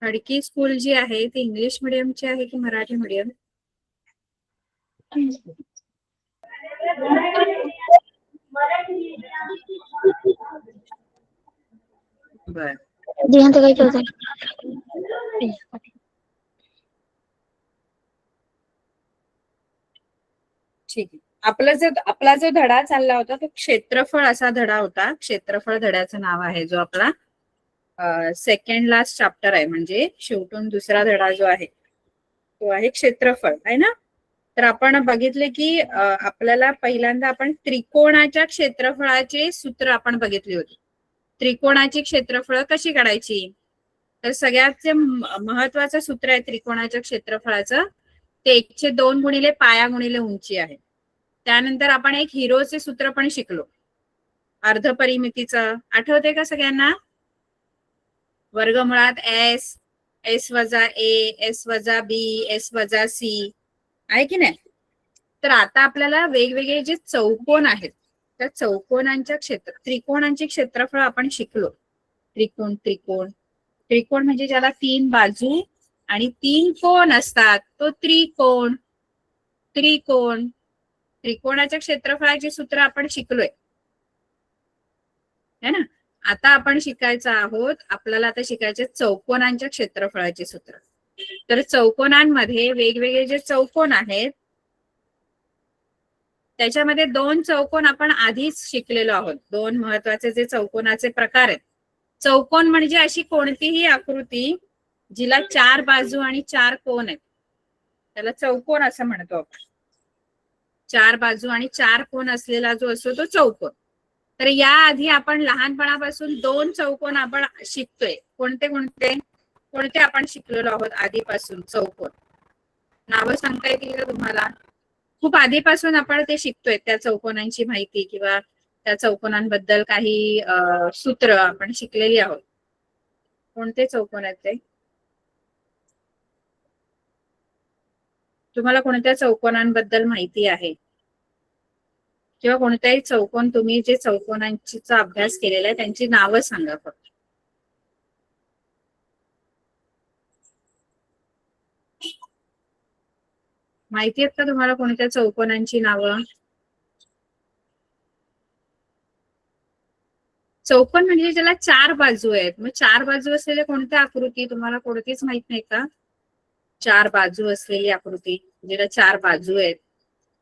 Khadki school जी आहे ती English मीडियमची आहे की मराठी मीडियम? बर, ठीक आहे. आपला जो धडा चालला होता तो क्षेत्रफळ असा धडा होता. क्षेत्रफळ धड्याचं नाव आहे, जो आपला सेकंड लास्ट चॅप्टर आहे, म्हणजे शेवटून दुसरा धडा जो आहे तो आहे क्षेत्रफळ, आहे ना. तर आपण बघितले की आपल्याला पहिल्यांदा आपण त्रिकोणाच्या क्षेत्रफळाचे सूत्र आपण बघितले होते. त्रिकोणाची क्षेत्रफळ कशी काढायची? तर सगळ्यात जे महत्वाचं सूत्र आहे त्रिकोणाच्या क्षेत्रफळाचं, ते 1/2 गुणिले पाया गुणिले उंची आहे. त्यानंतर आपण एक हिरोचे सूत्र पण शिकलो, अर्धपरिमितीचं. आठवते का सगळ्यांना? वर्गमुळात एस, एस वजा ए, एस वजा बी, एस वजा सी, आहे की नाही. तर आता आपल्याला वेगवेगळे जे चौकोन आहेत त्या चौकोनांच्या त्रिकोणांची क्षेत्रफळ आपण शिकलो. त्रिकोण त्रिकोण त्रिकोण म्हणजे ज्याला 3 बाजू आणि 3 कोण असतात तो त्रिकोण. त्रिकोण त्रिकोणाच्या क्षेत्रफळाची सूत्र आपण शिकलोय, है ना. आता आपण शिकायचं आहोत, आपल्याला आता शिकायचे चौकोनांच्या क्षेत्रफळाचे सूत्र. तर चौकोनांमध्ये वेगवेगळे जे चौकोन आहेत त्याच्यामध्ये 2 चौकोन आपण आधीच शिकलेलो आहोत. 2 महत्वाचे जे चौकोनाचे प्रकार आहेत. चौकोन म्हणजे अशी कोणतीही आकृती जिला 4 बाजू आणि 4 कोन आहेत, त्याला चौकोन असं म्हणतो आपण. 4 बाजू आणि 4 कोन असलेला जो असतो तो चौकोन. तर याआधी आपण लहानपणापासून 2 चौकोन आपण शिकतोय. कोणते कोणते कोणते आपण शिकलेलो आहोत आधीपासून चौकोन? नावं सांगता येतील का तुम्हाला? खूप आधीपासून आपण ते शिकतोय, त्या चौकोनांची माहिती किंवा त्या चौकोनांबद्दल काही सूत्र आपण शिकलेली आहोत. कोणते चौकोन आहेत ते? तुम्हाला कोणत्या चौकोनांबद्दल माहिती आहे? किंवा कोणत्याही चौकोन तुम्ही जे चौकोनांचा अभ्यास केलेला आहे त्यांची नावं सांगा फक्त. माहिती आहेत का तुम्हाला कोणत्या चौकोनांची नावं? चौकोन म्हणजे ज्याला 4 बाजू आहेत. मग 4 बाजू असलेल्या कोणत्या आकृती तुम्हाला कोणतीच माहित नाही का? 4 बाजू असलेली आकृती ज्याला 4 बाजू आहेत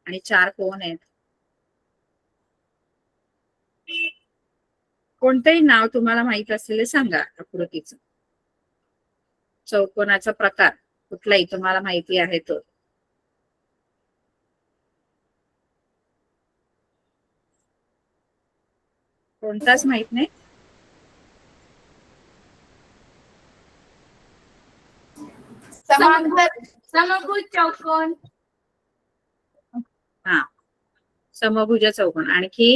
आणि 4 कोन आहेत. कोणतंही नाव तुम्हाला माहित असलेले सांगा आकृतीचं. चौकोनाचा प्रकार कुठलाही तुम्हाला माहिती आहे तो. कोणताच माहित नाही? समभुज चौकोन. हा, समभुज चौकोन. आणखी?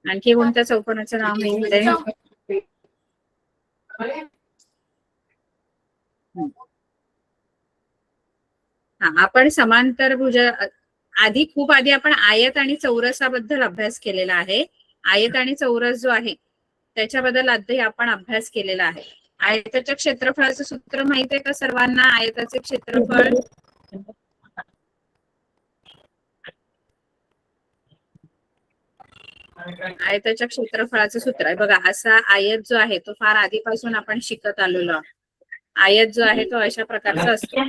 आणखी कोणत्या चौकोनाचं नाव माहित आहे? हा, आपण समांतरभुज खूप आधी आपण आयत आणि चौरसाबद्दल अभ्यास केलेला आहे. आयत आणि चौरस जो आहे त्याच्याबद्दल आधी आपण अभ्यास केलेला आहे. आयताच्या क्षेत्रफळाचं सूत्र माहित आहे का सर्वांना? आयताचे क्षेत्रफळ आयताच्या क्षेत्रफळाचं सूत्र आहे बघा. असा आयत जो आहे तो फार आधीपासून आपण शिकत आलेलो आहोत. आयत जो आहे तो अशा प्रकारचा असतो.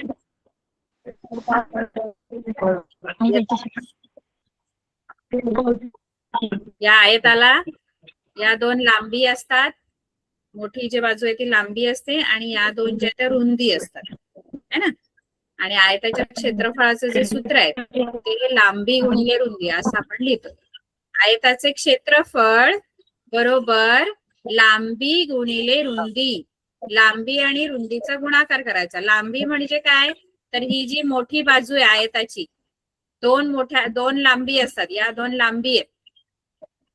या आयताला या 2 लांबी असतात. मोठी जी बाजू आहे ती लांबी असते आणि या 2 ज्या त्या रुंदी असतात, है ना. आणि आयताच्या क्षेत्रफळाचं जे सूत्र आहे ते लांबी गुणिले रुंदी असं आपण लिहितो. आयताचे क्षेत्रफळ बरोबर लांबी गुणिले रुंदी. लांबी आणि रुंदीचा गुणाकार करायचा. लांबी म्हणजे काय? तर ही जी मोठी बाजू आहे आयताची, 2 लांबी असतात. या 2 लांबी आहेत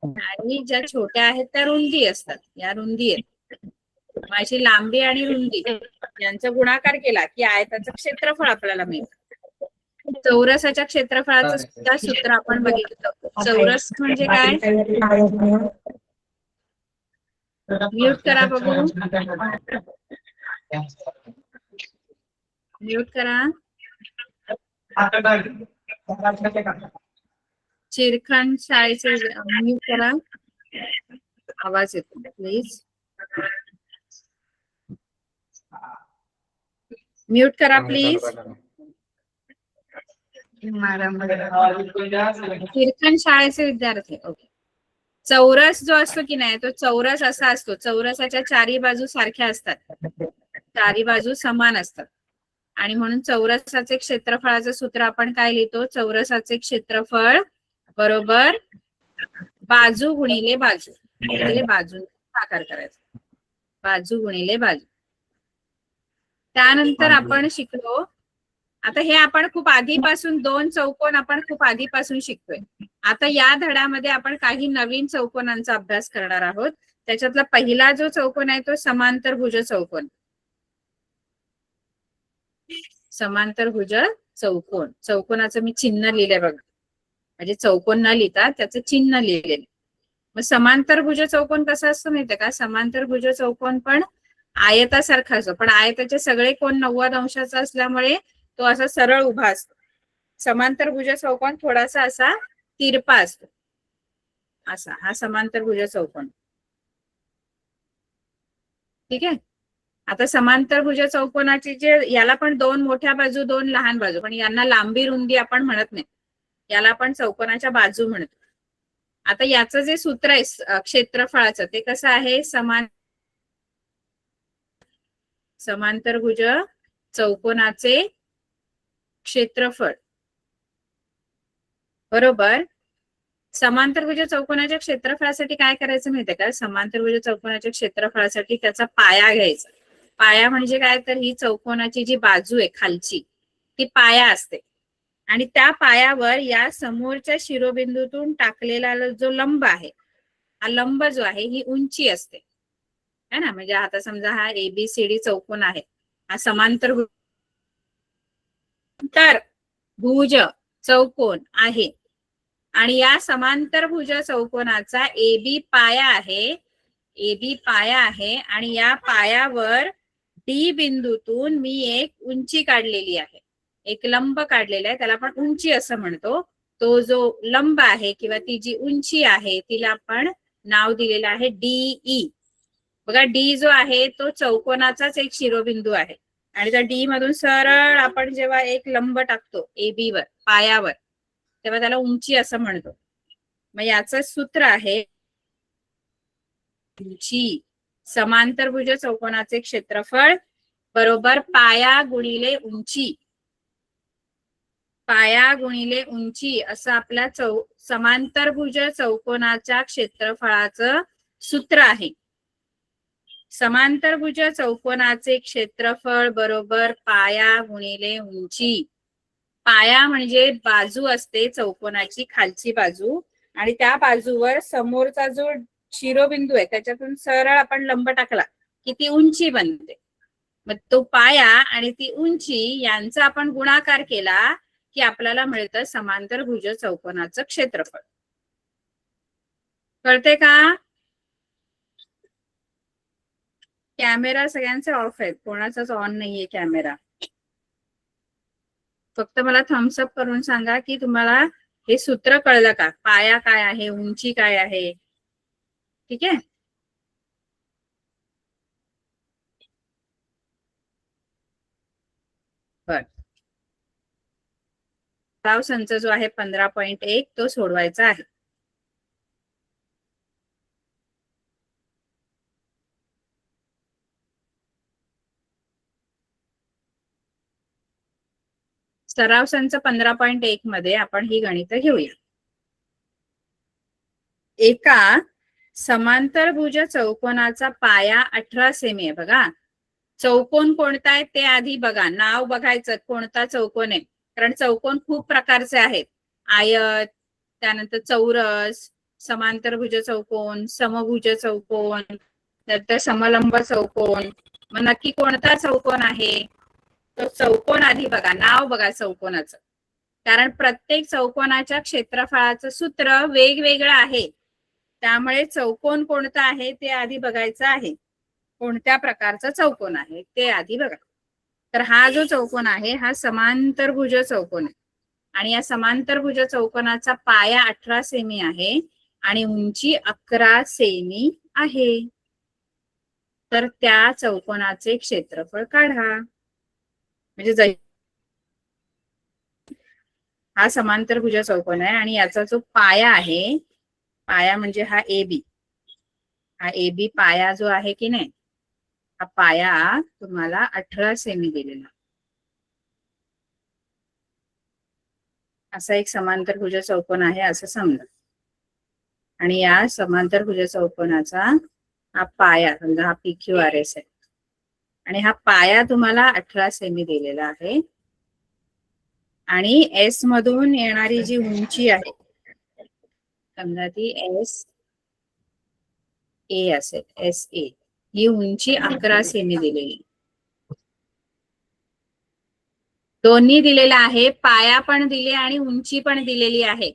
आणि ज्या छोट्या आहेत त्या रुंदी असतात. या रुंदी आहेत. माझी लांबी आणि रुंदी यांचा गुणाकार केला की आयताचं क्षेत्रफळ आपल्याला मिळतं. चौरसाच्या क्षेत्रफळाचं सुद्धा सूत्र आपण बघितलं. चौरस म्हणजे काय? म्यूट करा बघू. म्यूट करा. चिरखंड शाळेचे म्यूट करा. आवाज येतो प्लीज. म्यूट करा प्लीज. चिरखंड शाळेचे विद्यार्थी. ओके. चौरस जो असतो की नाही, तो चौरस असा असतो. चौरसाच्या चारी बाजू सारख्या असतात, चारी बाजू समान असतात, आणि म्हणून चौरसाचे क्षेत्रफळाचं सूत्र आपण काय लिहितो? चौरसाचे क्षेत्रफळ बरोबर बाजू गुणिले बाजू. म्हणजे बाजू आकार करायचा, बाजू गुणिले बाजू. त्यानंतर आपण शिकलो, आता हे आपण खूप आधीपासून दोन चौकोन आपण खूप आधीपासून शिकतोय. आता या धड्यामध्ये आपण काही नवीन चौकोनांचा अभ्यास करणार आहोत. त्याच्यातला पहिला जो चौकोन आहे तो समांतरभुज चौकोन. समांतरभुज चौकोन. चौकोनाचं मी चिन्ह लिहिलंय बघा, म्हणजे चौकोन न लिहिता त्याचं चिन्ह लिहिलेलं. मग समांतरभुज चौकोन कसा असतो माहितीये का? समांतरभुज चौकोन पण आयतासारखा असतो, पण आयताचे सगळे कोण 90 अंशाचा असल्यामुळे तो असा सरळ उभा असतो. समांतरभुज चौकोन थोडासा असा तिरपा असतो, असा हा समांतरभुज चौकोन. ठीक आहे. आता समांतरभुज चौकोनाची जे याला पण दोन मोठ्या बाजू दोन लहान बाजू, पण यांना लांबी रुंदी आपण म्हणत नाही, याला आपण चौकोनाच्या बाजू म्हणतो. आता याचं जे सूत्र आहे क्षेत्रफळाचं ते कसं आहे? समांतरभुज चौकोनाचे क्षेत्रफळ बरोबर समांतरभुज चौकोनाच्या क्षेत्रफळासाठी काय करायचं माहितीये का? समांतरभुज चौकोनाच्या क्षेत्रफळासाठी त्याचा पाया घ्यायचा. पाया म्हणजे काय? तर ही चौकोनाची जी बाजू आहे खालची ती पाया असते, आणि त्या पायावर या समोरच्या शिरोबिंदूतून टाकलेला जो लंब आहे, हा लंब जो आहे ही उंची असते, है ना? म्हणजे आता समजा हा ABCD चौकोन आहे, हा समांतरभुज भुज चौकोन आहे, आणि या समांतरभुज चौकोनाचा AB पाया आहे, AB पाया आहे, आणि या पायावर D बिंदूतून मी एक उंची काढलेली आहे, एक लंब काढलेला आहे, त्याला आपण उंची असं म्हणतो. तो जो लंब आहे किंवा ती जी उंची आहे तिला आपण नाव दिलेलं आहे DE. बघा, D जो आहे तो चौकोनाचाच एक शिरोबिंदू आहे, आणि त्या D मधून सरळ आपण जेव्हा एक लंब टाकतो AB वर पायावर, तेव्हा त्याला उंची असं म्हणतो. मग याचं सूत्र आहे उंची. समांतरभुज चौकोनाचे क्षेत्रफळ बरोबर पाया गुणिले उंची. पाया गुणिले उंची असं आपल्या समांतरभुज चौकोनाच्या क्षेत्रफळाचं सूत्र आहे. समांतरभुज चौकोनाचे क्षेत्रफळ बरोबर पाया गुणिले उंची. पाया म्हणजे बाजू असते चौकोनाची खालची बाजू, आणि त्या बाजूवर समोरचा जो शिरोबिंदू आहे त्याच्यातून सरळ आपण लंब टाकला की ती उंची बनते. मग तो पाया आणि ती उंची यांचा आपण गुणाकार केला की आपल्याला मिळतं समांतरभुज चौकोनाचं क्षेत्रफळ. कळते का? कॅमेरा सगळ्यांचे ऑफ आहेत, कोणाचाच ऑन नाहीये कॅमेरा. फक्त मला थम्सअप करून सांगा की तुम्हाला हे सूत्र कळलं का? पाया काय आहे, उंची काय आहे. ठीक आहे. बर, सराव संच जो आहे 15.1 तो सोडवायचा आहे. सराव संच 15.1 मध्ये आपण ही गणितं घेऊया. एका समांतरभुज चौकोनाचा पाया 18 सेमी आहे. बघा, चौकोन कोणता आहे ते आधी बघा, नाव बघायचं कोणता चौकोन आहे, कारण चौकोन खूप प्रकारचे आहेत. आयत, त्यानंतर चौरस, समांतरभुज चौकोन, समभुज चौकोन, नंतर समलंब चौकोन. मग नक्की कोणता चौकोन आहे? तो चौकोन आधी बघा, नाव बघा चौकोनाचं. कारण प्रत्येक चौकोनाच्या क्षेत्रफळाचं सूत्र वेगवेगळं आहे. त्यामुळे चौकोन कोणता आहे ते आधी बघायचं आहे. कोणत्या प्रकारचा चौकोन आहे ते आधी बघा. तर हा जो चौकोन आहे हा समांतरभुज चौकोन आहे. आणि या समांतरभुज चौकोनाचा पाया 18 सेमी आहे आणि उंची 11 सेमी आहे. तर त्या चौकोनाचे क्षेत्रफळ काढा. म्हणजे हा समांतरभुज चौकोन आहे आणि याचा जो पाया आहे, पाया म्हणजे हा AB, हा AB पाया जो आहे की नाही, हा पाया तुम्हाला 18 सेमी दिलेला. असा एक समांतरभुज चौकोन आहे असं समजा. आणि या समांतरभुज चौकोनाचा हा पाया समजा हा PQRS आहे आणि हा पाया तुम्हाला 18 सेमी दिलेला आहे. आणि S मधून येणारी जी उंची आहे समजा ती SA असेल, SA ही उंची 11 सेमी दिलेली. दोन्ही दिलेला आहे, पाया पण दिले आणि उंची पण दिलेली आहे.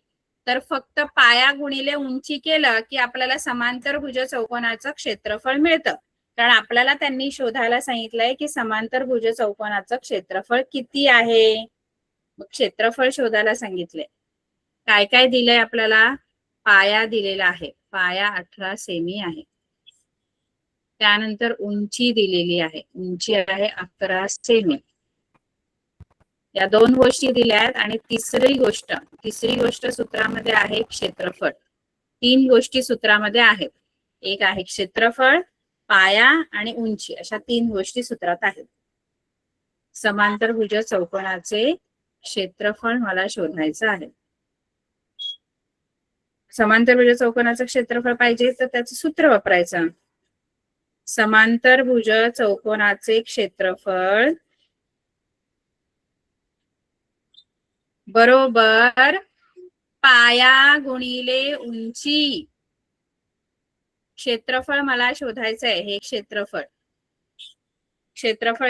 तर फक्त पाया गुणिले उंची केलं की आपल्याला समांतरभुज चौकोनाचं क्षेत्रफळ मिळतं. कारण आपल्याला त्यांनी शोधायला सांगितलंय की समांतरभुज चौकोनाचं क्षेत्रफळ किती आहे. मग क्षेत्रफळ शोधायला सांगितलंय. काय काय दिलंय आपल्याला? पाया दिलेला आहे, पाया 18 सेमी आहे. त्यानंतर उंची दिलेली आहे, उंची आहे 11 सेमी. या दोन गोष्टी दिल्या आहेत. आणि तिसरी गोष्ट सूत्रामध्ये आहे क्षेत्रफळ. 3 गोष्टी सूत्रामध्ये आहेत. एक आहे क्षेत्रफळ, पाया आणि उंची, अशा 3 गोष्टी सूत्रात आहेत. समांतरभुज चौकोनाचे क्षेत्रफळ मला शोधायचं आहे. समांतरभुज चौकोनाचं क्षेत्रफळ पाहिजे तर त्याचं सूत्र वापरायचं. समांतरभुज चौकोनाचे क्षेत्रफळ बरोबर पाया गुणिले उंची. क्षेत्रफळ मला शोधायचं आहे. हे क्षेत्रफळ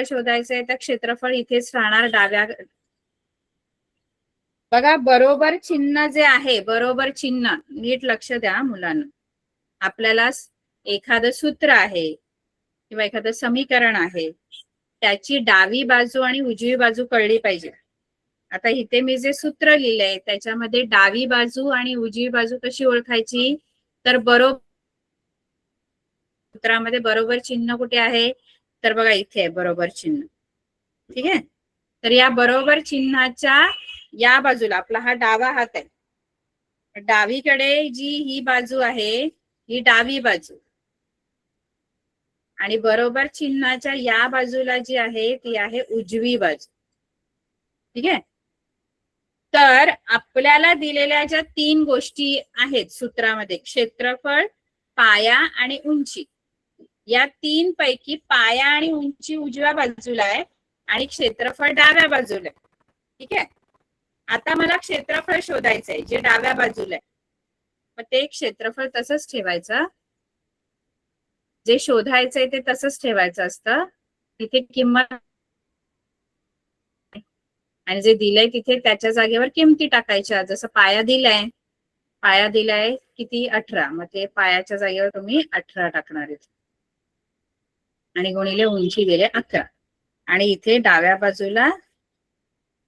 शोधायचंय तर क्षेत्रफळ इथेच राहणार डाव्या. बघा बरोबर चिन्ह जे आहे, बरोबर चिन्ह नीट लक्ष द्या मुलांना. आपल्याला एखादं सूत्र आहे किंवा एखादं समीकरण आहे, त्याची डावी बाजू आणि उजवी बाजू कळली पाहिजे. आता इथे मी जे सूत्र लिहिलंय त्याच्यामध्ये डावी बाजू आणि उजवी बाजू कशी ओळखायची, तर बरोबर सूत्रामध्ये बरोबर चिन्ह कुठे आहे, तर बघा इथे आहे बरोबर चिन्ह. ठीक आहे. तर या बरोबर चिन्हाच्या या बाजूला आपला हा डावा हात आहे. डावीकडे जी ही बाजू आहे ही डावी बाजू आणि बरोबर चिन्हाच्या या बाजूला जी आहे ती आहे उजवी बाजू. ठीक आहे. तर आपल्याला दिलेल्या ज्या 3 गोष्टी आहेत सूत्रामध्ये, क्षेत्रफळ, पाया आणि उंची, या 3 पैकी पाया आणि उंची उजव्या बाजूला आहे आणि क्षेत्रफळ डाव्या बाजूला आहे. ठीक आहे. आता मला क्षेत्रफळ शोधायचंय जे डाव्या बाजूला आहे. मग ते क्षेत्रफळ तसंच ठेवायचं, जे शोधायचंय ते तसंच ठेवायचं असतं. तिथे किंमत आणि जे दिलंय तिथे त्याच्या जागेवर किमती टाकायच्या. जसं पाया दिलाय किती 18, मग ते पायाच्या जागेवर तुम्ही 18 टाकणार आहेत आणि गुणिले उंची दिले 11. आणि इथे डाव्या बाजूला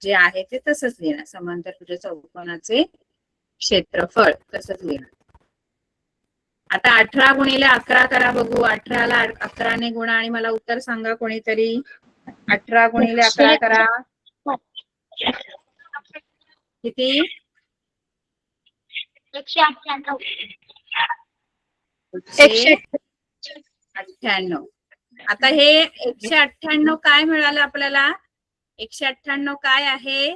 जे आहे ते तसंच लिहिणार. समांतरभुज चौकोनाचे क्षेत्रफळ तसंच लिहिणार. आता 18 गुणिले 11 करा बघू. 18ला 11ने गुणा आणि मला उत्तर सांगा कोणीतरी. 18 गुणिले 11 करा. किती? 198. आता हे 198 काय मिळालं आपल्याला? 198 काय आहे?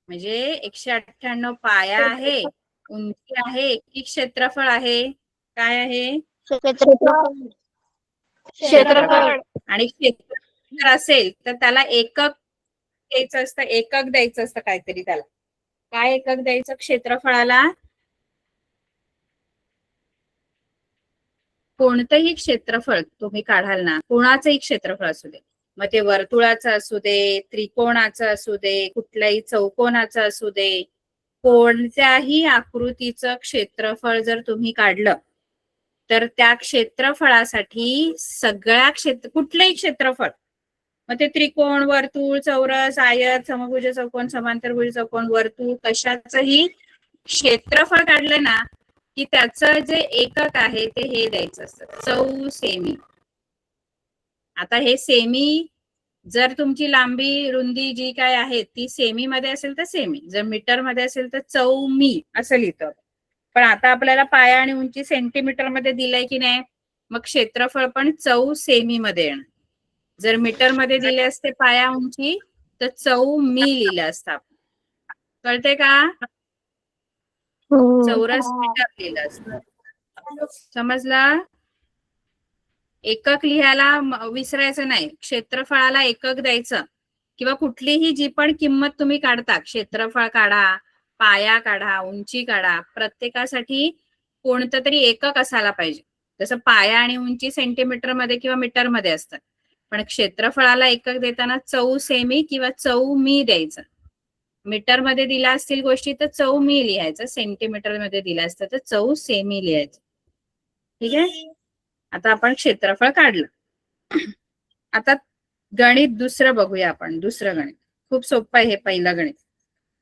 म्हणजे 198 पाया आहे, उंची आहे की क्षेत्रफळ आहे? काय आहे? क्षेत्रफळ. आणि क्षेत्रफळ जर असेल तर त्याला एकक द्यायचं असतं, एकक द्यायचं असतं काहीतरी. त्याला काय एकक द्यायचं क्षेत्रफळाला? कोणतंही क्षेत्रफळ तुम्ही काढाल ना, कोणाचंही क्षेत्रफळ असू दे, मग ते वर्तुळाचं असू दे, त्रिकोणाचं असू दे, कुठल्याही चौकोनाचं असू दे, कोणत्याही आकृतीचं क्षेत्रफळ जर तुम्ही काढलं तर त्या क्षेत्रफळासाठी कुठलंही क्षेत्रफळ, मग ते त्रिकोण, वर्तुळ, चौरस, आयत, समभुज चौकोन, समांतरभुज चौकोन, वर्तुळ, कशाचंही क्षेत्रफळ काढलं ना की त्याचं जे एकक आहे ते हे द्यायचं असतं, चौसेमी. आता हे सेमी, जर तुमची लांबी रुंदी जी काय आहे ती सेमी मध्ये असेल तर सेमी, जर मीटर मध्ये असेल तर चौमी असं लिहितं. पण आता आपल्याला पाया आणि उंची सेंटीमीटर मध्ये दिलंय की नाही, मग क्षेत्रफळ पण चौसेमी मध्ये येणार. जर मीटर मध्ये दिले असते पाया उंची तर चौमी लिहिलं असतं. कळते का? चौरस मीटर लिहिलं असतं. समजलं? एकक लिहायला विसरायचं नाही, क्षेत्रफळाला एकक द्यायचं. किंवा कुठलीही जी पण किंमत तुम्ही काढता, क्षेत्रफळ काढा, पाया काढा, उंची काढा, प्रत्येकासाठी कोणतं तरी एकक असायला पाहिजे. जसं पाया आणि उंची सेंटीमीटर मध्ये किंवा मीटर मध्ये असतात, पण क्षेत्रफळाला एकक देताना चौसेमी किंवा चौमी द्यायचं. मीटर मध्ये दिल्या असतील गोष्टी तर चौमी लिहायचं, सेंटीमीटर मध्ये दिल्या असतं तर चौसेमी लिहायचं. ठीक आहे, आता आपण क्षेत्रफळ काढलं. आता गणित दुसरं बघूया आपण. दुसरं गणित खूप सोपं आहे. हे पहिलं गणित.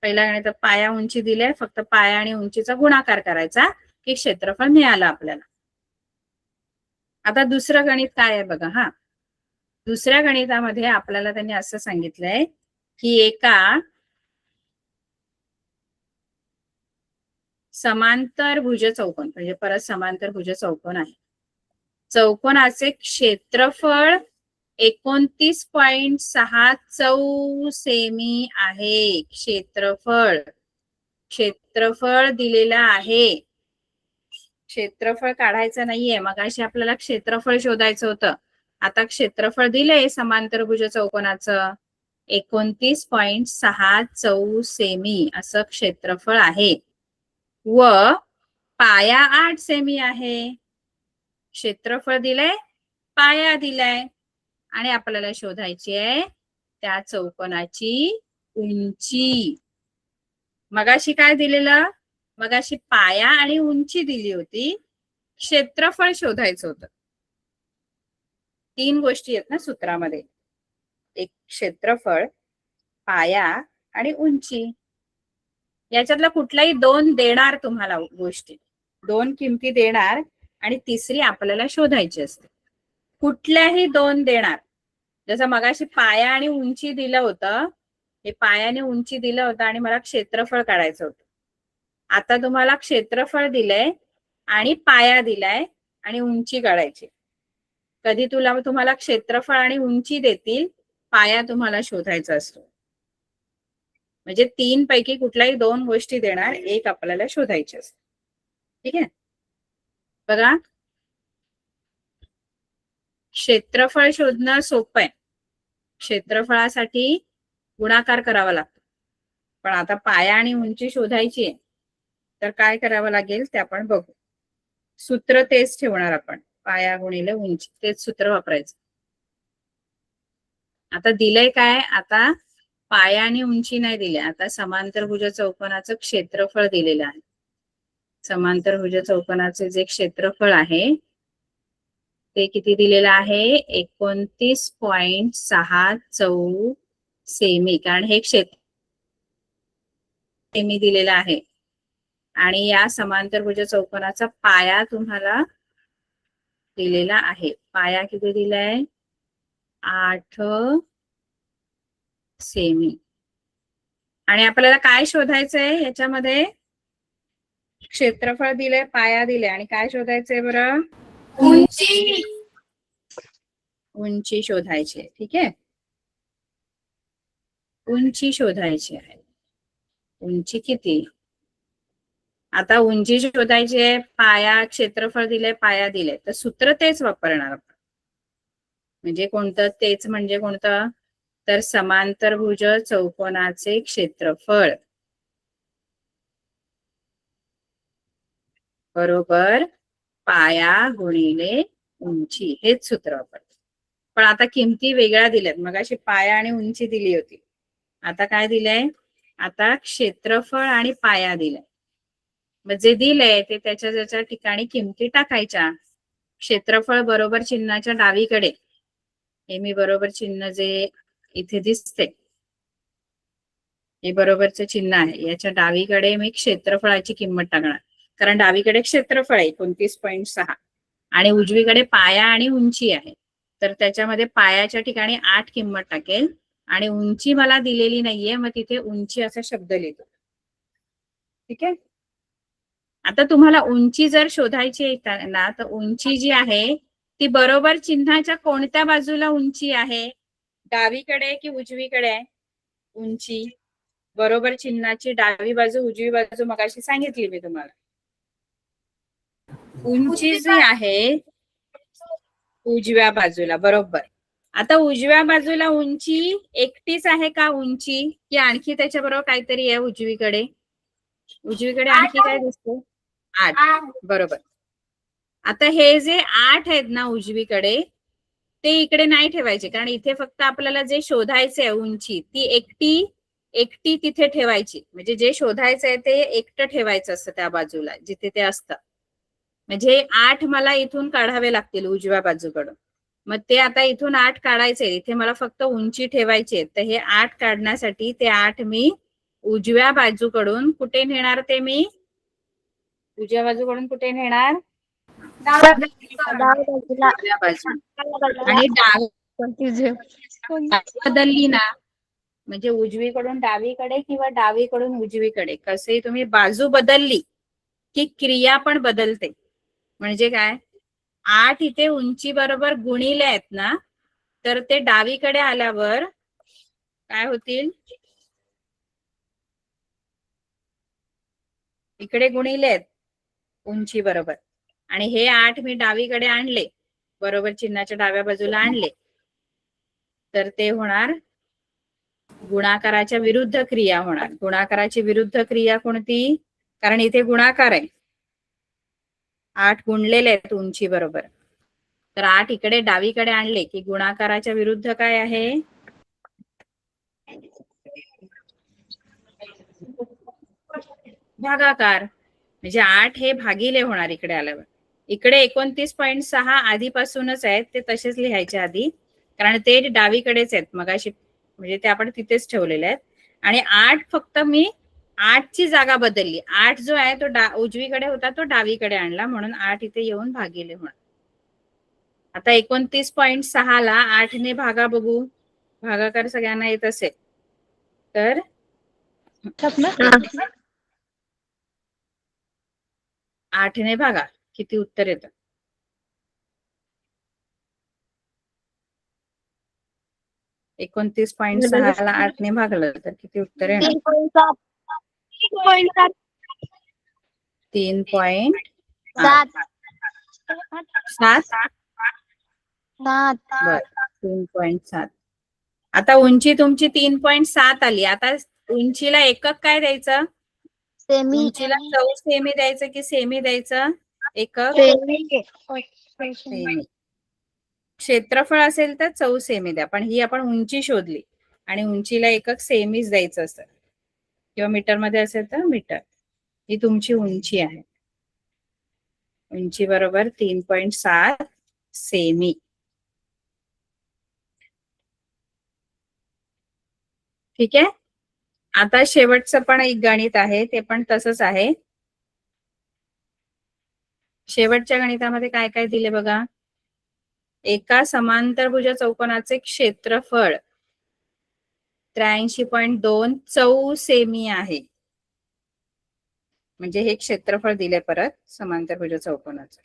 पहिल्या गणितात पाया उंची दिले, फक्त पाया आणि उंचीचा गुणाकार करायचा की क्षेत्रफळ मिळालं आपल्याला. आता दुसरं गणित काय आहे बघा. हा, दुसऱ्या गणितामध्ये आपल्याला त्यांनी असं सांगितलंय की एका समांतर भुज चौकोन, म्हणजे परत समांतर भुज चौकोन आहे, चौकोनाचे क्षेत्रफळ 29.6 चौसेमी आहे. क्षेत्रफळ दिलेलं आहे. क्षेत्रफळ काढायचं नाहीये. मगाशी आपल्याला क्षेत्रफळ शोधायचं होतं. आता क्षेत्रफळ दिलंय समांतरभुज चौकोनाचं 29.6 चौसेमी असं क्षेत्रफळ आहे व पाया 8 सेमी आहे. क्षेत्रफळ दिलंय, पाया दिलाय आणि आपल्याला शोधायची आहे त्या चौकोनाची उंची. मगाशी काय दिलेलं? मगाशी पाया आणि उंची दिली होती, क्षेत्रफळ शोधायचं होतं. 3 गोष्टी आहेत ना सूत्रामध्ये, एक क्षेत्रफळ, पाया आणि उंची. याच्यातला कुठलाही 2 देणार तुम्हाला गोष्टी, 2 किमती देणार आणि तिसरी आपल्याला शोधायची असते. कुठल्याही 2 देणार. जसं मगाशी पाया आणि उंची दिलं होतं, हे पायाने उंची दिलं होतं आणि मला क्षेत्रफळ काढायचं होतं. आता तुम्हाला क्षेत्रफळ दिलंय आणि पाया दिलाय आणि उंची काढायची. कधी तुम्हाला क्षेत्रफळ आणि उंची देतील, पाया तुम्हाला शोधायचा असतो. म्हणजे 3 पैकी कुठल्याही 2 गोष्टी देणार, एक आपल्याला शोधायची असते. ठीक आहे, बघा क्षेत्रफळ शोधणं सोपं आहे. क्षेत्रफळासाठी गुणाकार करावा लागतो, पण आता पाया आणि उंची शोधायची आहे तर काय करावं लागेल ते आपण बघू. सूत्र तेच ठेवणार आपण, पाया गुणिले उंची, तेच सूत्र वापरायचं. आता दिलंय काय? आता पाया आणि उंची नाही दिले, आता समांतरभुज चौकोनाचं क्षेत्रफळ दिलेलं आहे. समांतरभुज चौकोनाचे जे क्षेत्रफळ आहे ते किती दिलेलं आहे? 29.6 चौसेमी, कारण हे क्षेत्र सेमी दिलेलं आहे. आणि या समांतरभुज चौकोनाचा पाया तुम्हाला दिलेला आहे. पाया किती दिलाय? 8 सेमी. आणि आपल्याला काय शोधायचंय याच्यामध्ये? क्षेत्रफळ दिले, पाया दिले आणि काय शोधायचंय बरं? उंची. उंची शोधायची आहे. ठीक आहे, उंची शोधायची आहे. उंची किती? आता उंची शोधायची आहे, पाया, क्षेत्रफळ दिले, पाया दिले, तर सूत्र तेच वापरणार आपण. म्हणजे कोणतं? तेच म्हणजे कोणतं? तर समांतरभुज चौकोनाचे क्षेत्रफळ बरोबर पाया गुणिले उंची, हेच सूत्र वापरतो. पण आता किमती वेगळ्या दिल्यात. मग अशी पाया आणि उंची दिली होती, आता काय दिलंय? आता क्षेत्रफळ आणि पाया दिलाय. मग जे दिलंय ते त्याच्या ज्याच्या ठिकाणी किमती टाकायच्या. क्षेत्रफळ बरोबर चिन्हाच्या डावीकडे, हे मी बरोबर चिन्ह जे इथे दिसते हे बरोबरचं चिन्ह आहे, याच्या डावीकडे मी क्षेत्रफळाची किंमत टाकणार, कारण डावीकडे क्षेत्रफळ आहे 29.6 आणि उजवीकडे पाया आणि उंची आहे. तर त्याच्यामध्ये पायाच्या ठिकाणी 8 किंमत टाकेल आणि उंची मला दिलेली नाहीये, मग तिथे उंची असा शब्द लिहितो. ठीक आहे. आता तुम्हाला उंची जर शोधायची आहे ना, तर उंची जी आहे ती बरोबर चिन्हाच्या कोणत्या बाजूला उंची आहे? डावीकडे की उजवीकडे आहे उंची? बरोबर चिन्हाची डावी बाजू उजवी बाजू मगाशी सांगितली मी तुम्हाला. उंची जी आहे उजव्या बाजूला, बरोबर. आता उजव्या बाजूला उंची एकटीच आहे का उंची, की आणखी त्याच्या बरोबर काहीतरी आहे उजवीकडे? उजवीकडे आणखी काय दिसतो? 8, बरोबर. आता हे जे 8 आहेत ना उजवीकडे, ते इकडे नाही ठेवायचे, कारण इथे फक्त आपल्याला जे शोधायचे आहे उंची ती एकटी तिथे ठेवायची. म्हणजे जे शोधायचं आहे ते एकटं ठेवायचं असतं त्या बाजूला जिथे ते असतं. म्हणजे 8 मला इथून काढावे लागतील उजव्या बाजूकडून. मग ते आता इथून 8 काढायचे, इथे मला फक्त उंची ठेवायची. तर हे 8 काढण्यासाठी ते 8 मी उजव्या बाजूकडून कुठे नेणार? ते मी उजव्या बाजूकडून कुठे नेणार? डाव्या बाजू. आणि बदलली ना, म्हणजे उजवीकडून डावीकडे किंवा डावीकडून उजवीकडे, कसे तुम्ही बाजू बदलली की क्रिया पण बदलते. म्हणजे काय? 8 इथे उंची बरोबर गुणिले आहेत ना, तर ते डावीकडे आल्यावर काय होतील? इकडे गुणिले आहेत उंची बरोबर, आणि हे 8 मी डावीकडे आणले, बरोबर चिन्हाच्या डाव्या बाजूला आणले, तर ते होणार गुणाकाराच्या विरुद्ध क्रिया होणार. गुणाकाराची विरुद्ध क्रिया कोणती? कारण इथे गुणाकार आहे, 8 गुणलेले आहेत उंची बरोबर, तर 8 इकडे डावीकडे आणले की गुणाकाराच्या विरुद्ध काय आहे? भागाकार. म्हणजे 8 हे भागिले होणार इकडे आल्यावर. इकडे 29.6 आधीपासूनच आहेत, ते तसेच लिहायचे आधी, कारण ते डावीकडेच आहेत मगाशी, म्हणजे ते आपण तिथेच ठेवलेले आहेत. आणि 8 फक्त मी 8 ची जागा बदलली. 8 जो आहे तो उजवीकडे होता तो डावीकडे आणला, म्हणून 8 इथे येऊन भागिले होणार. आता 29.6 ला 8 ने भागा बघू. भागाकार सगळ्यांना येत असेल तर 8 ने भागा, किती उत्तर येतं? 29.6 ला 8 ने भागलं तर किती उत्तर येणार? 3.7. 3.7. आता उंची तुमची 3.7 आली. आता उंचीला एकक काय द्यायचं? उंचीला चौ सेमी द्यायचं की सेमी द्यायचं? एकक सेमी. क्षेत्रफळ असेल तर चौ सेमी द्या, पण ही आपण उंची शोधली आणि उंचीला एकक सेमीच द्यायचं असतं, किंवा मीटर मध्ये असेल तर मीटर. ही तुमची उंची आहे. उंची बरोबर 3.7 सेमी. ठीक आहे. आता शेवटचं पण एक गणित आहे, ते पण तसंच आहे. शेवटच्या गणितामध्ये काय काय दिले बघा. एका समांतरभुज चौकोनाचे क्षेत्रफळ 83.2 चौ सेमी आहे. म्हणजे हे क्षेत्रफळ दिले परत समांतरभुज चौकोनाचं.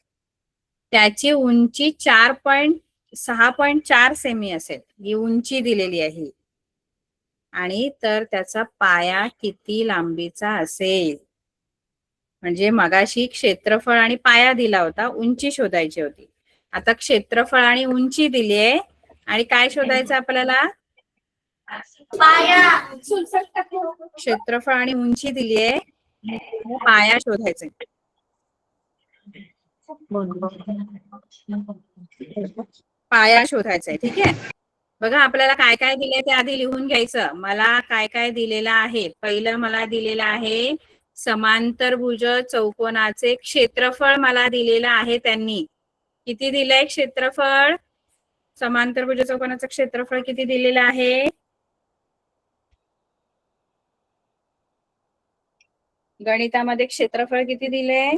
त्याची उंची 6.4 सेमी असेल, ही उंची दिलेली आहे. आणि तर त्याचा पाया किती लांबीचा असेल? म्हणजे मगाशी क्षेत्रफळ आणि पाया दिला होता, उंची शोधायची होती. आता क्षेत्रफळ आणि उंची दिली आहे, आणि काय शोधायचं आपल्याला? पाया. क्षेत्रफळ आणि उंची दिली आहे, पाया शोधायचा. पाया शोधायचा आहे. ठीक आहे, बघा आपल्याला काय काय दिलंय ते आधी लिहून घ्यायचं. मला काय काय दिलेलं आहे. पहिलं मला दिलेलं आहे समांतरभुज चौकोनाचे क्षेत्रफळ मला दिलेलं आहे. त्यांनी किती दिलंय क्षेत्रफळ? समांतरभुज चौकोनाचं क्षेत्रफळ किती दिलेलं आहे? गणितामध्ये क्षेत्रफळ किती दिले?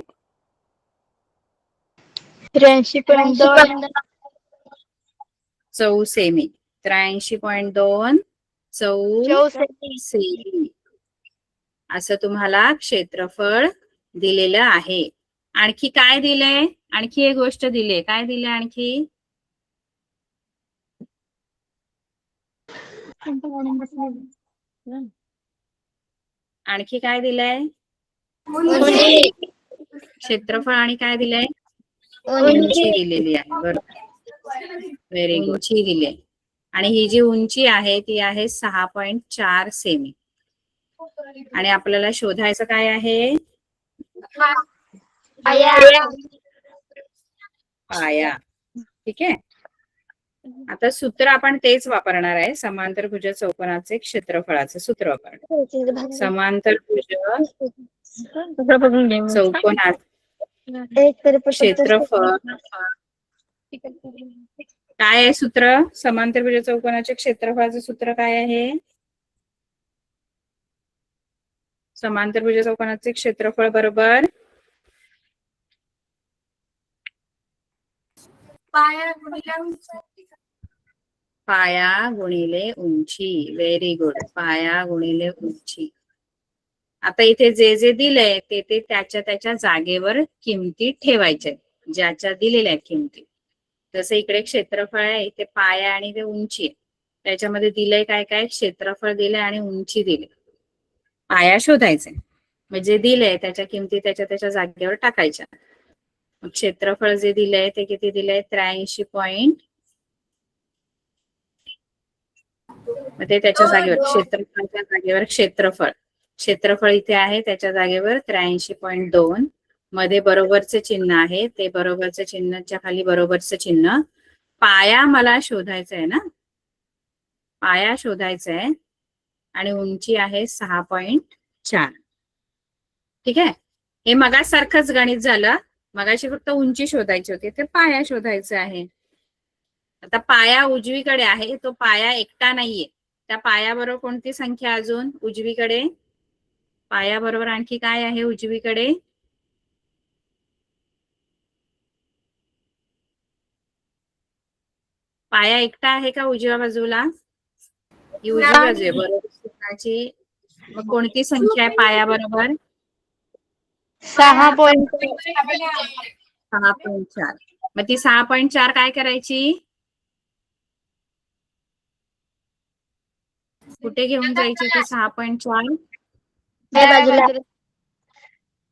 83.2 चौ सेमी. 83.2 चौ सेमी असं तुम्हाला क्षेत्रफळ दिलेलं आहे. आणखी काय दिलंय? आणखी एक गोष्ट दिली. काय दिले आणखी? आणखी काय दिलंय? क्षेत्रफळ आणि काय दिलंय? उंची दिलेली आहे. बरोबर, व्हेरी गुड. उंची दिली आहे. आणि ही जी उंची आहे ती आहे 6.4 सेमी. आणि आपल्याला शोधायचं काय आहे? पाया. ठीक आहे, आता सूत्र आपण तेच वापरणार आहे. समांतरभुज चौकोनाचे क्षेत्रफळाचं सूत्र वापरणार. समांतरभुज चौकोनाचे क्षेत्रफळ काय आहे सूत्र? समांतरभुज चौकोनाच्या क्षेत्रफळाचं सूत्र काय आहे? समांतरभुज चौकोनाचे क्षेत्रफळ बरोबर पाया गुणिले उंची. व्हेरी गुड, पाया गुणिले उंची. आता इथे जे जे दिलंय ते त्याच्या जागेवर किमती ठेवायच्या, ज्याच्या दिलेल्या किमती. जसं इकडे क्षेत्रफळ आहे, इथे पाया आणि ते उंची आहे. त्याच्यामध्ये दिलंय काय काय? क्षेत्रफळ दिलंय आणि उंची दिली. पाया शोधायचंय, म्हणजे दिलंय त्याच्या किमती त्याच्या जागेवर टाकायच्या. क्षेत्रफळ जे दिलंय ते किती दिलंय? 83 पॉइंट. मग ते त्याच्या जागेवर क्षेत्रफळाच्या जागेवर क्षेत्रफळ इथे आहे, त्याच्या जागेवर 83.2. मध्ये बरोबरचे चिन्ह आहे, ते बरोबरचे चिन्हाच्या खाली बरोबरचं चिन्ह. पाया मला शोधायचा आहे ना, पाया शोधायचा आहे. आणि उंची आहे 6.4. ठीक आहे, हे मगासारखंच गणित झालं. मगाशी फक्त उंची शोधायची होती, ते पाया शोधायचं आहे. आता पाया उजवीकडे आहे, तो पाया एकटा नाहीये. त्या पायाबरोबर कोणती संख्या अजून उजवीकडे? पायाबरोबर आणखी काय आहे उजवीकडे? पाया एकटा आहे का उजव्या बाजूला? ही उजवी बाजू आहे बरोबर. मग कोणती संख्या आहे पाया बरोबर? 6.4. मग ती 6.4 काय करायची? कुठे घेऊन जायची ती 6.4?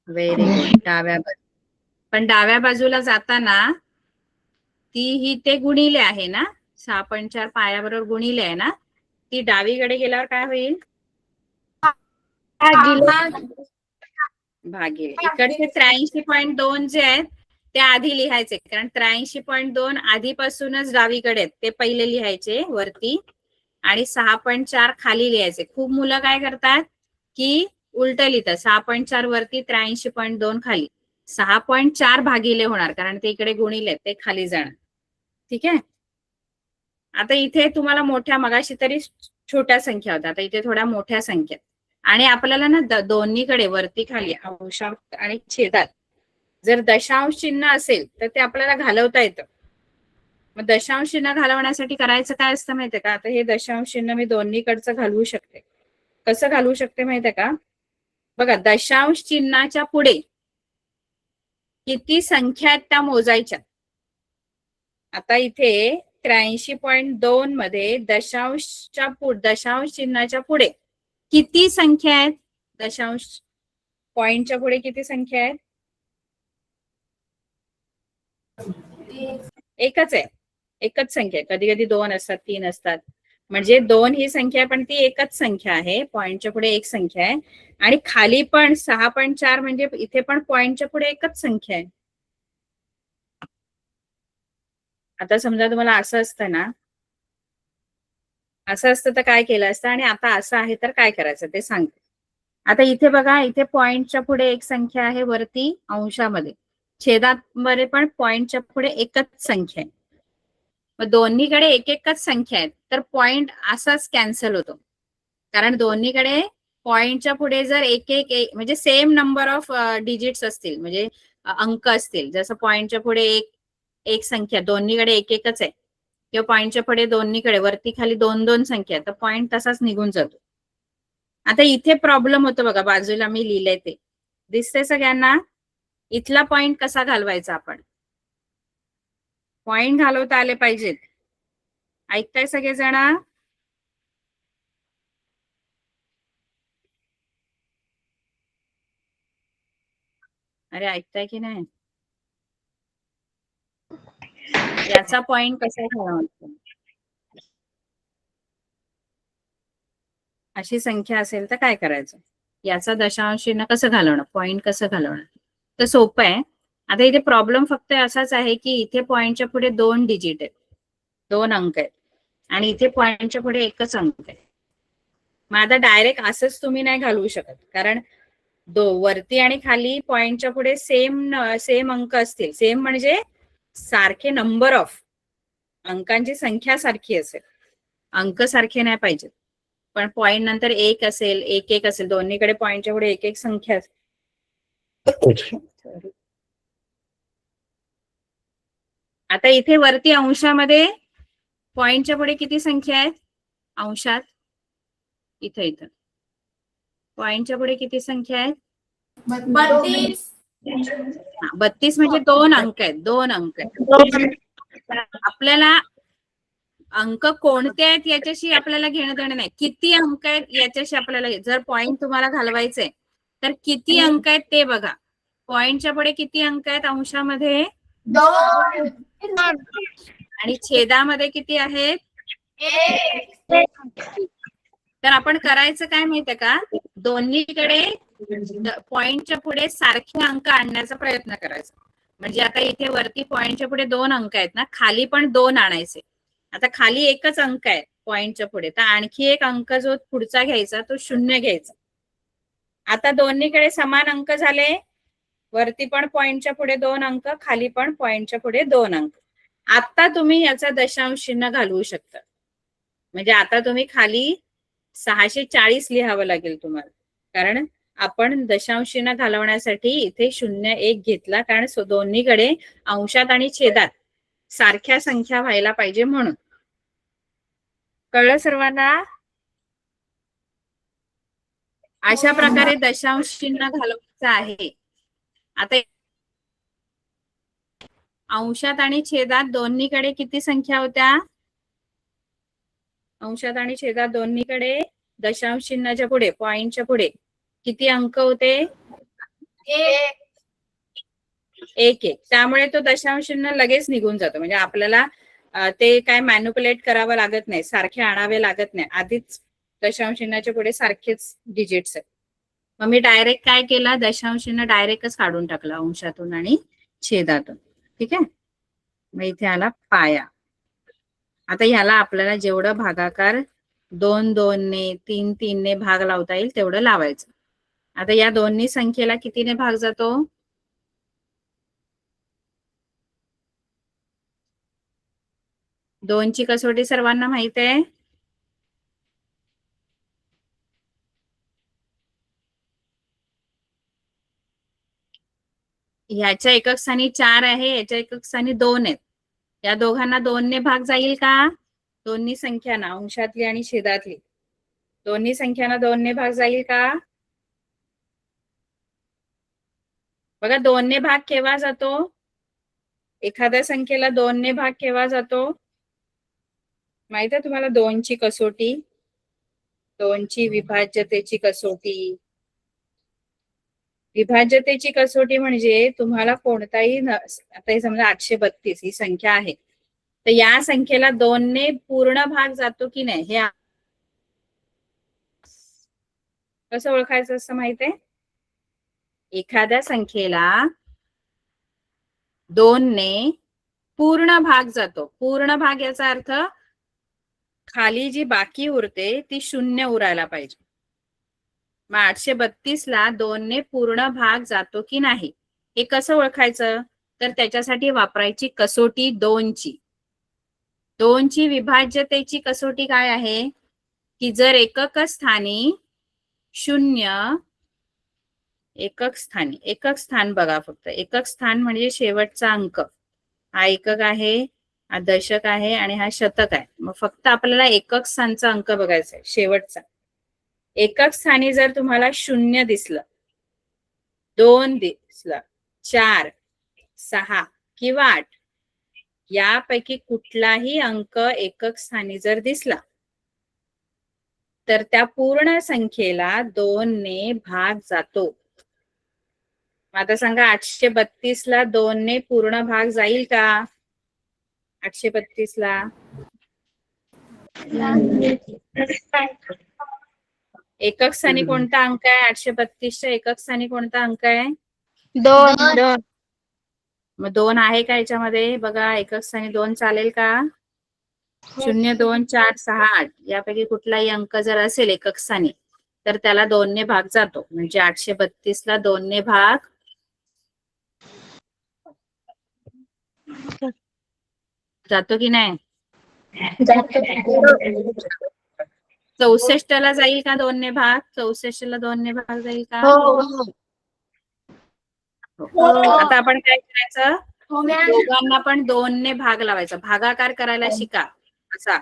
व्हेरी गुड, डाव्या बाजूला. पण डाव्या बाजूला जाताना ही ते गुणिले आहे ना, 6.4 पायाबरोबर गुणिले आहे ना, ती डावीकडे गेल्यावर काय होईल? भागिले. इकडचे 83.2 जे आहेत ते आधी लिहायचे, कारण 83.2 आधीपासूनच डावीकडे आहेत, ते पहिले लिहायचे वरती. आणि 6.4 खाली लिहायचे. खूप मुलं काय करतात की उलट लिहितात, 6.4 वरती 83.2 खाली. 6.4 भागिले होणार, कारण ते इकडे गुणिले, ते खाली जाणार. ठीक आहे, आता इथे तुम्हाला मोठ्या, मगाशी तरी छोट्या संख्या होत्या, आता इथे थोड्या मोठ्या संख्या. आणि आपल्याला ना दोन्हीकडे वरती खाली अंशात आणि छेदात जर दशांश चिन्ह असेल तर ते आपल्याला घालवता येतं. मग दशांश चिन्ह घालवण्यासाठी करायचं काय असतं माहितीये का? आता हे दशांश चिन्ह मी दोन्हीकडचं घालवू शकते. कसं घालवू शकते माहितीये का? बघा, दशांश चिन्हाच्या पुढे किती संख्या आहेत त्या मोजायच्या. आता इथे 83.2 मध्ये दशांश चिन्हाच्या पुढे किती संख्या आहेत? दशांश पॉइंटच्या पुढे किती संख्या आहेत? एकच आहे, एकच संख्या. कधी कधी 2 असतात, 3 असतात. म्हणजे 2 ही संख्या, पण ती एकच संख्या आहे. पॉइंटच्या पुढे एक संख्या आहे. आणि खाली पण 6.4 म्हणजे इथे पण पॉइंटच्या पुढे एकच संख्या आहे. आता समजा तुम्हाला असं असतं ना, असं असतं तर काय केलं असतं, आणि आता असं आहे तर काय करायचं ते सांगते. आता इथे बघा, इथे पॉइंटच्या पुढे एक संख्या आहे वरती अंशामध्ये, छेदामध्ये पण पॉइंटच्या पुढे एकच संख्या आहे. मग दोन्हीकडे एक एकच संख्या आहेत, तर पॉइंट असाच कॅन्सल होतो. कारण दोन्हीकडे पॉइंटच्या पुढे जर एक एक म्हणजे सेम नंबर ऑफ डिजिट्स असतील, म्हणजे अंक असतील, जसं पॉइंटच्या पुढे एक एक संख्या, दोन्हीकडे एक एकच आहे, किंवा पॉइंटच्या पुढे दोन्हीकडे वरती खाली दोन दोन संख्या, तर पॉइंट तसाच निघून जातो. आता इथे प्रॉब्लेम होतो बघा, बाजूला मी लिहिलंय ते दिसतंय सगळ्यांना. इथला पॉइंट कसा घालवायचा आपण? पॉइंट घालवता आले पाहिजेत. ऐकताय सगळेजण? अरे ऐकताय की नाही? याचा पॉइंट कसा घालवायचा? अशी संख्या असेल तर काय करायचं? याचा दशांश चिन्ह कसं घालवणं, पॉइंट कसं घालवणं? तर सोपं आहे. आता इथे प्रॉब्लेम फक्त असाच आहे की इथे पॉइंटच्या पुढे दोन डिजिट आहेत, दोन अंक आहेत, आणि इथे पॉइंटच्या पुढे एकच अंक आहे. मग आता डायरेक्ट असंच तुम्ही नाही घालवू शकत, कारण वरती आणि खाली पॉइंटच्या पुढे सेम अंक असतील, सेम म्हणजे सारखे नंबर ऑफ अंकांची संख्या सारखी असेल, अंक सारखे नाही पाहिजेत. पण पॉइंट नंतर एक असेल, एक एक असेल, दोन्हीकडे पॉइंटच्या पुढे एक एक संख्या असेल. आता इथे वरती अंशामध्ये पॉइंटच्या पुढे किती संख्या आहेत अंशात? इथं इथं पॉइंटच्या पुढे किती संख्या आहेत? 32. 32 म्हणजे दोन अंक आहेत, दोन अंक आहेत. आपल्याला अंक कोणते आहेत याच्याशी आपल्याला घेणं देणं नाही, किती अंक आहेत याच्याशी आपल्याला. जर पॉइंट तुम्हाला घालवायचंय तर किती अंक आहेत ते बघा. पॉइंटच्या पुढे किती अंक आहेत अंशामध्ये? 2. आणि छेदामध्ये किती आहेत? 1. तर आपण करायचं काय माहितीये का, दोन्हीकडे पॉइंटच्या पुढे सारखे अंक आणण्याचा प्रयत्न करायचा. म्हणजे आता इथे वरती पॉइंटच्या पुढे दोन अंक आहेत ना, खाली पण दोन आणायचे. आता खाली एकच अंक आहे पॉइंटच्या पुढे, तर आणखी एक अंक जो पुढचा घ्यायचा तो शून्य घ्यायचा. आता दोन्हीकडे समान अंक झाले, वरती पण पॉइंटच्या पुढे दोन अंक, खाली पण पॉइंटच्या पुढे दोन अंक. आता तुम्ही याचा दशांश चिन्ह घालवू शकता. म्हणजे आता तुम्ही खाली 640 लिहावं लागेल तुम्हाला, कारण आपण दशांश चिन्ह घालवण्यासाठी इथे 0 1 घेतला, कारण दोन्हीकडे अंशात आणि छेदात सारख्या संख्या व्हायला पाहिजे म्हणून. कळलं सर्वांना? अशा प्रकारे दशांश चिन्ह घालवायचं आहे. आता अंशात आणि छेदात दोन्हीकडे किती संख्या होत्या? अंशात आणि छेदात दोन्हीकडे दशांश चिन्हाच्या पुढे, पॉइंटच्या पुढे किती अंक होते? 1. एक एक. त्यामुळे तो दशांश चिन्ह लगेच निघून जातो. म्हणजे आपल्याला ते काय मॅन्युप्युलेट करावं लागत नाही, सारखे आणावे लागत नाही, आधीच दशांश चिन्हाच्या पुढे सारखेच डिजिट्स आहेत. मग मी डायरेक्ट काय केला, दशांश चिन्ह डायरेक्टच काढून टाकलं अंशातून आणि छेदातून. ठीक आहे. मग इथे आला पाया. आता ह्याला आपल्याला जेवढं भागाकार 2 2 ने 3 3 ने भाग लावता येईल तेवढं लावायचं. आता या दोन्ही संख्येला कितीने भाग जातो? 2 ची कसोटी सर्वांना माहित आहे? ह्याच्या एकक स्थानी 4 आहे, याच्या एकक स्थानी 2 आहेत. या दोघांना 2 ने भाग जाईल का? दोन्ही संख्यांना, अंशातली आणि छेदातली दोन्ही संख्यांना 2 ने भाग जाईल का? बघा 2 ने भाग केव्हा जातो? एखाद्या संख्येला 2 ने भाग केव्हा जातो माहित आहे तुम्हाला? 2 ची कसोटी, 2 ची विभाज्यतेची कसोटी. विभाज्यतेची कसोटी म्हणजे तुम्हाला कोणताही आता हे समजा 832 ही संख्या आहे, तर या संख्येला 2 ने पूर्ण भाग जातो की नाही हे कसं ओळखायचं असं माहित आहे? एखाद्या संख्येला 2 ने पूर्ण भाग जातो. पूर्ण भाग याचा अर्थ खाली जी बाकी उरते ती शून्य उरायला पाहिजे. मग 832 ला 2 ने पूर्ण भाग जातो की नाही हे कसं ओळखायचं? तर त्याच्यासाठी वापरायची कसोटी 2 ची. 2 ची विभाज्यतेची कसोटी काय आहे की जर एकक स्थानी 0 एकक स्थान बघा, फक्त एकक स्थान म्हणजे शेवटचा अंक. हा एकक आहे, हा दशक आहे आणि हा शतक आहे. मग फक्त आपल्याला एकक स्थानचा अंक बघायचा आहे, शेवटचा. एकक स्थानी जर तुम्हाला 0 दिसलं, 2 दिसलं, 4, 6 किंवा 8 यापैकी कुठलाही अंक एकक स्थानी जर दिसला तर त्या पूर्ण संख्येला 2 ने भाग जातो. आता सांगा 832 ला 2 ने पूर्ण भाग जाईल का? 832 ला एकक स्थानी कोणता अंक आहे? 832 च्या एकक स्थानी कोणता अंक आहे? 2. मग 2 आहे का याच्यामध्ये? बघा, एकक स्थानी 2 चालेल का? 0, 2, 4, 6, 8 यापैकी कुठलाही अंक जर असेल एकक स्थानी तर त्याला 2 ने भाग जातो. म्हणजे 832 ला 2 ने भाग जातो की नाही? 64 ला जाईल का 2 ने भाग? 64 ला 2 ने भाग जाईल का? आता आपण काय करायचं? दोघांना पण 2 ने भाग लावायचा. भागाकार करायला शिका. असा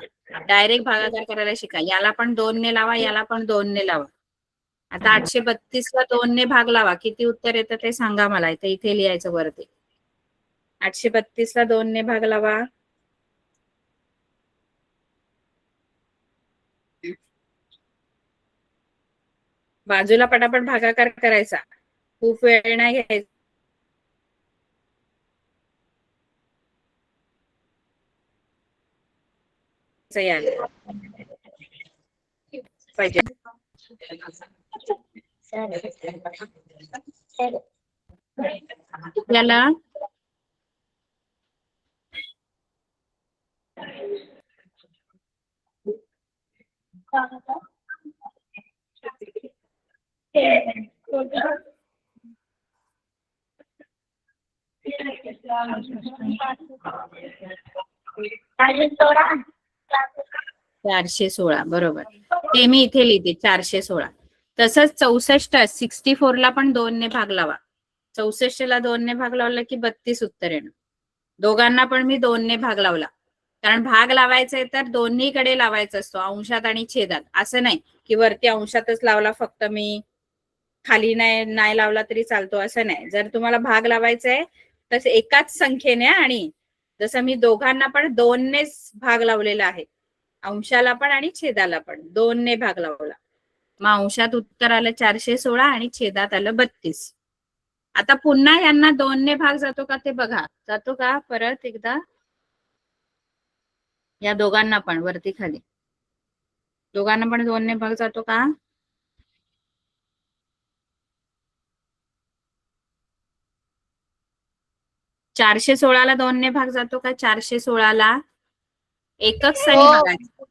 डायरेक्ट भागाकार करायला शिका. याला पण 2 ने लावा, याला पण 2 ने लावा. आता 832 ला 2 ने भाग लावा. किती उत्तर येतं ते सांगा मला. इथे लिहायचं वरती. 832 ला 2 ने भाग लावा. बाजूला पटापट भागाकार करायचा. खूप वेळ नाही घ्यायचा. पाहिजे आपल्याला $416. 416 बरोबर. ते मी इथे लिहिते 416. तसंच 64 ला पण 2 ने भाग लावा. 64 ला 2 ने भाग लावला की 32 उत्तर येणार. दोघांना पण मी 2 ने भाग लावला. कारण भाग लावायचंय तर दोन्हीकडे लावायचा असतो, अंशात आणि छेदात. असं नाही की वरती अंशातच लावला फक्त मी, खाली नाही लावला तरी चालतो, असं नाही. जर तुम्हाला भाग लावायचा आहे तर एकाच संख्येने, आणि जसं मी दोघांना पण 2 नेच भाग लावलेला आहे, अंशाला पण आणि छेदाला पण 2 ने भाग लावला. मग अंशात उत्तर आलं 416 आणि छेदात आलं 32. आता पुन्हा यांना 2 ने भाग जातो का ते बघा. जातो का? परत एकदा या दोघांना पण वरती खाली दोघांना पण 2 ने भाग जातो का? चारशे 416 ला 2 ने भाग जातो का? 416 ला एकक स्थानी बघायचं.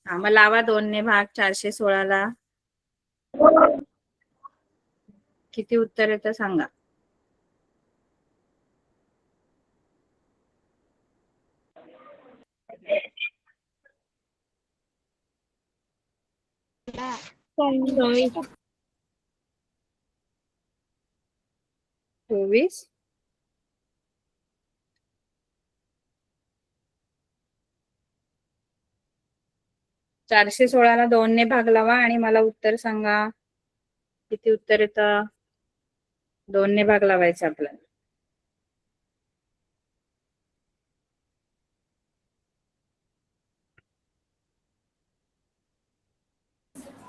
हा, मग लावा 2 ने भाग 416 ला. किती उत्तर येतं सांगा. चोवीस. चारशे 16 ला 2 ने भाग लावा आणि मला उत्तर सांगा. किती उत्तर येतं? 2 ने भाग लावायचा आपल्याला.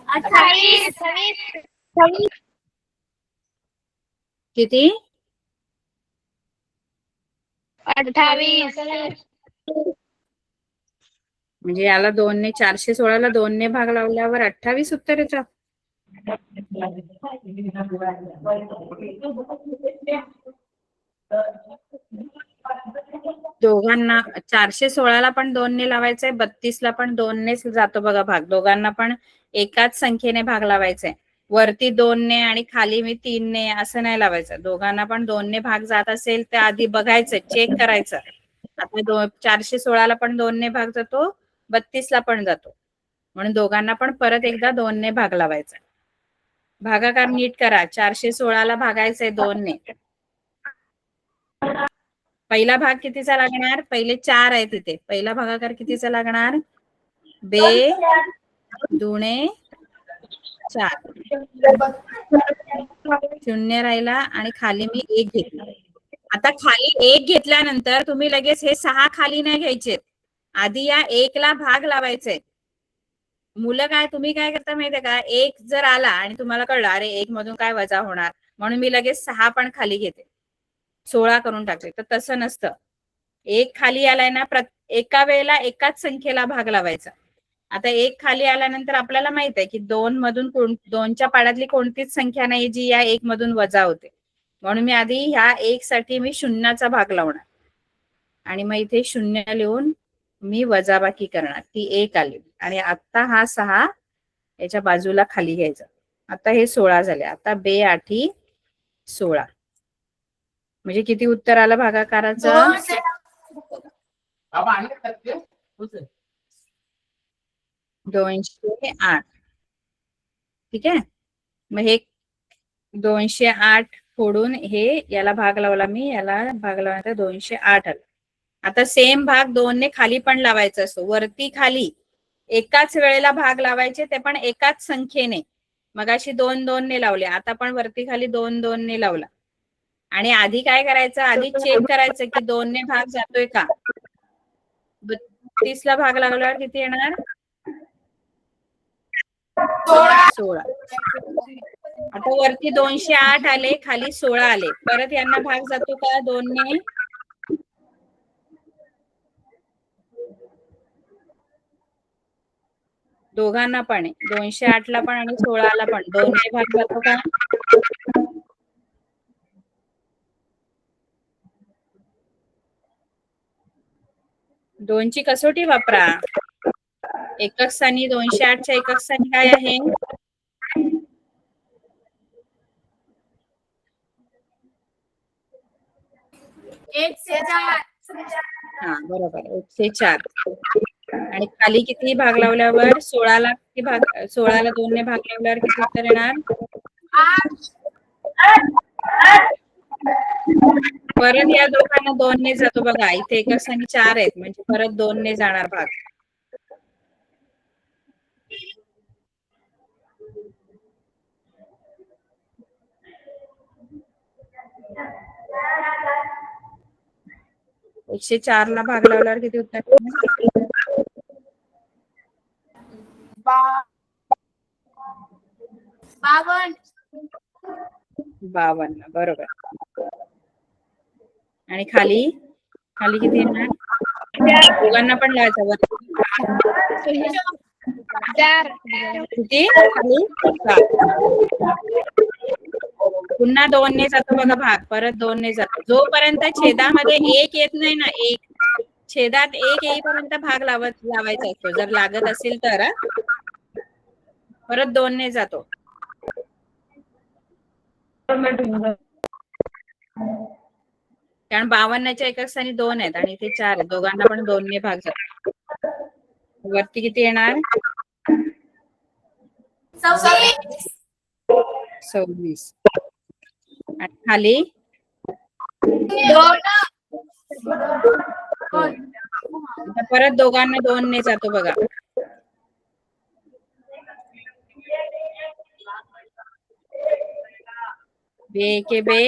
28. किती? 28. म्हणजे याला 2 ने 416 ला 2 ने भाग लावल्यावर 28 उत्तर येतं. दोघांना 416ला पण 2ने लावायचंय, 32ला पण 2नेच जातो बघा भाग. दोघांना पण एकाच संख्येने भाग लावायचाय. वरती 2ने आणि खाली मी 3ने असं नाही लावायचं. दोघांना पण 2ने भाग जात असेल तर आधी बघायचं, चेक करायचं. आता 416ला पण 2ने भाग जातो, 32ला पण जातो. म्हणून दोघांना पण परत एकदा 2ने भाग लावायचा. भागाकार नीट करा. 416ला भागायचंय 2ने. पहिला भाग कितीचा लागणार? पहिले 4 आहे तिथे. पहिला भागाकार कितीचा लागणार? बे दुणे 4. 0 राहिला आणि खाली मी 1 घेतला. आता खाली 1 घेतल्यानंतर तुम्ही लगेच हे 6 खाली नाही घ्यायचे. आधी या 1ला भाग लावायचे. मुलं काय, तुम्ही काय करता माहितीये का? 1 जर आला आणि तुम्हाला कळलं अरे 1 मधून काय वजा होणार, म्हणून मी लगेच 6 पण खाली घेते, 16 करून टाकते. तर तसं नसतं. 1 खाली आलाय ना, एका वेळेला एकाच संख्येला भाग लावायचा. आता 1 खाली आल्यानंतर आपल्याला माहित आहे की 2 मधून 2च्या पाड्यातली कोणतीच संख्या नाही जी या 1 मधून वजा होते. म्हणून मी आधी ह्या 1 साठी मी 0चा भाग लावणार आणि मग इथे 0 लिहून मी वजाबाकी करणार. ती 1 आली आणि आता हा 6 याच्या बाजूला खाली घ्यायचा. आता हे 16 झाले. आता बे 8 16. म्हणजे किती उत्तर आलं भागाकाराचं? 208. ठीक आहे. मग हे 208 फोडून हे याला भाग लावला मी, याला भाग लावल्यानंतर 208 आलं. आता सेम भाग 2ने खाली पण लावायचा असतो. वरती खाली एकाच वेळेला भाग लावायचे, ते पण एकाच संख्येने. मगाशी 2-2ने लावले, आता पण वरती खाली 2-2ने लावला. आणि आधी काय करायचं? आधी चेक करायचं की 2ने भाग जातोय का. 32ला भाग लावल्यावर किती येणार? 16. आता वरती 208 आले, खाली 16 आले. परत यांना भाग जातो का 2ने? दोघांना पण आहे. 208ला पण आणि 16ला पण 2ने भाग जातो का? दोनची कसोटी वापरा. एकक स्थानी 208च्या एकक स्थानी काय आहे? 1/4. हा बरोबर, 1/4. आणि खाली किती भाग लावल्यावर? 16ला किती भाग? 16ला 2ने भाग लावल्यावर किती उत्तर येणार? 8. परत या दोघांना 2ने जातो बघा. इथे एकक स्थानी 4 आहेत, म्हणजे परत 2ने जाणार भाग. एकशे 4ला भाग लावल्यावर किती उत्तर? 52. बरोबर. आणि खाली खाली किती येणार? दोघांना पण लावायचं. किती खाली? 7. पुन्हा 2ने जातो बघा भाग, परत 2ने जातो. जोपर्यंत छेदामध्ये 1 येत नाही ना, 1 छेदात 1 येईपर्यंत भाग लावायचा असतो. जर लागत असेल तर परत 2ने जातो. कारण 52च्या एकक स्थानी 2 आहेत आणि इथे 4 आहेत. दोघांना पण 2ने भाग जातो. वरती किती येणार? 26. आणि खाली 2. आता परत दोघांना 2ने जातो बघा. बे के बे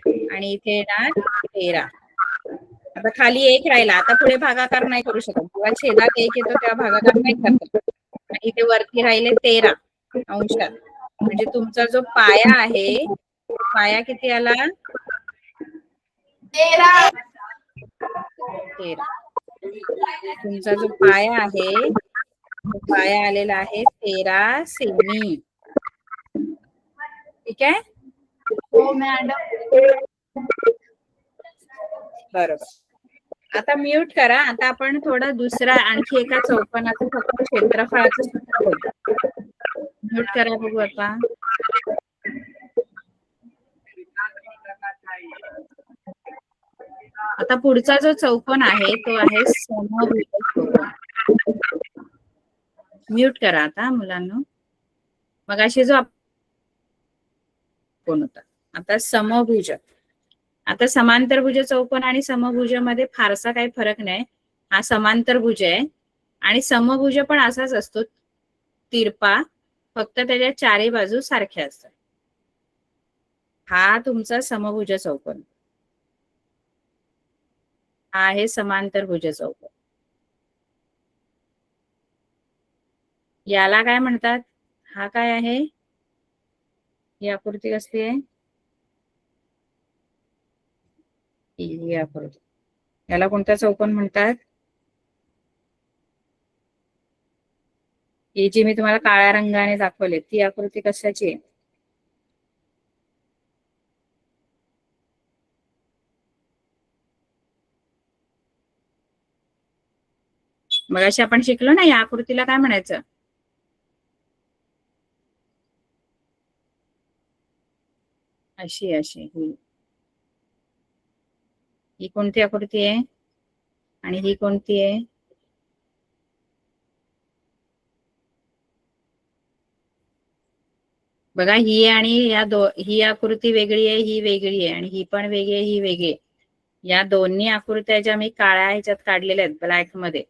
आणि इथे येणार 13. आता खाली 1 राहिला. आता पुढे भागाकार नाही करू शकत. जेव्हा छेदात 1 येतो तेव्हा भागाकार नाही करत. आणि इथे वरती राहिले 13 अंशात. म्हणजे तुमचा जो पाया आहे, पाया किती आला? 13. तुमचा जो पाया आहे, तो पाया आलेला आहे 13 सेमी. ठीक आहे. हो मॅडम. बरोबर. आता म्यूट करा. आता आपण थोडं दुसरा आणखी एका चौकोनाचं फक्त क्षेत्रफळाचं सूत्र बोलू. म्यूट करा बघू आता. आता पुढचा जो चौकोन आहे तो आहे समभुज चौकोन. म्यूट करा आता मुलांना. मगाशी जो कोण होता, आता समभुज. आता समांतरभुज चौकोन आणि समभुजामध्ये फारसा काही फरक नाही. हा समांतरभुज आहे आणि समभुज पण असाच असतो, तिरपा, फक्त त्याच्या चारही बाजू सारख्या असतात. हा तुमचा समभुज चौकोन. हा आहे समांतरभुज चौकोन. याला काय म्हणतात? हा काय आहे? ही आकृती कसली आहे? ही आकृती. याला कोणता चौकोन म्हणतात? ही जी मी तुम्हाला काळ्या रंगाने दाखवली ती आकृती कशाची आहे? मगाशी आपण शिकलो ना, या आकृतीला काय म्हणायचं? अशी अशी ही कोणती आकृती आहे आणि ही कोणती आहे? बघा, ही आणि ही आकृती वेगळी आहे, ही वेगळी आहे, आणि ही पण वेगळी आहे, ही वेगळी आहे. या दोन्ही आकृत्या ज्या मी काळ्या ह्याच्यात काढलेल्या आहेत ब्लॅक मध्ये,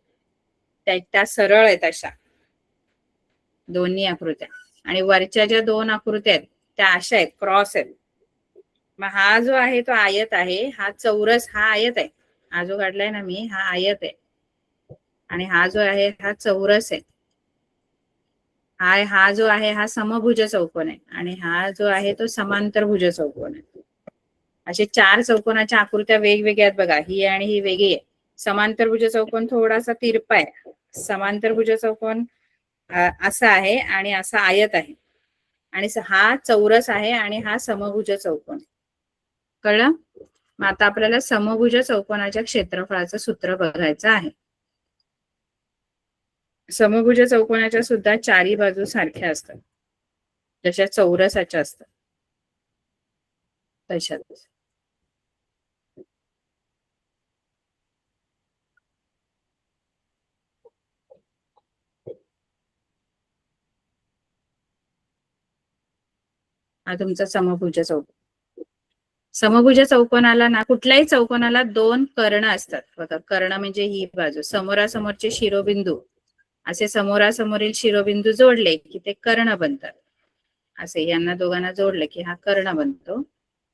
त्या सरळ आहेत अशा दोन्ही आकृत्या. आणि वरच्या ज्या दोन आकृत्या आहेत त्या अशा आहेत, क्रॉस आहेत. मग हा जो आहे तो आयत आहे, हा चौरस, हा आयत आहे. हा जो काढलाय ना मी, हा आयत आहे. आणि हा जो आहे हा चौरस आहे. हा जो आहे हा समभुज चौकोन आहे. आणि हा जो आहे तो समांतरभुज चौकोन आहे. असे चार चौकोनाच्या आकृत्या वेगवेगळ्या आहेत बघा. ही आणि ही वेगळी आहे. समांतरभुज चौकोन थोडासा तिरपा आहे. समांतरभुज चौकोन असा आहे आणि असा आयत आहे. आणि हा चौरस आहे आणि हा समभुज चौकोन. कळलं? मग आता आपल्याला समभुज चौकोनाच्या क्षेत्रफळाचं सूत्र बघायचं आहे. समभुज चौकोनाच्या सुद्धा चारी बाजू सारख्या असतात, जशा चौरसाच्या असतात तशाच. हा तुमचा समभुज चौकोन. समभुज चौकोनाला ना, कुठल्याही चौकोनाला दोन कर्ण असतात बघा. कर्ण म्हणजे ही बाजू, समोरासमोरचे शिरोबिंदू, असे समोरासमोरील शिरोबिंदू जोडले की ते कर्ण बनतात. असे यांना दोघांना जोडले की हा कर्ण बनतो.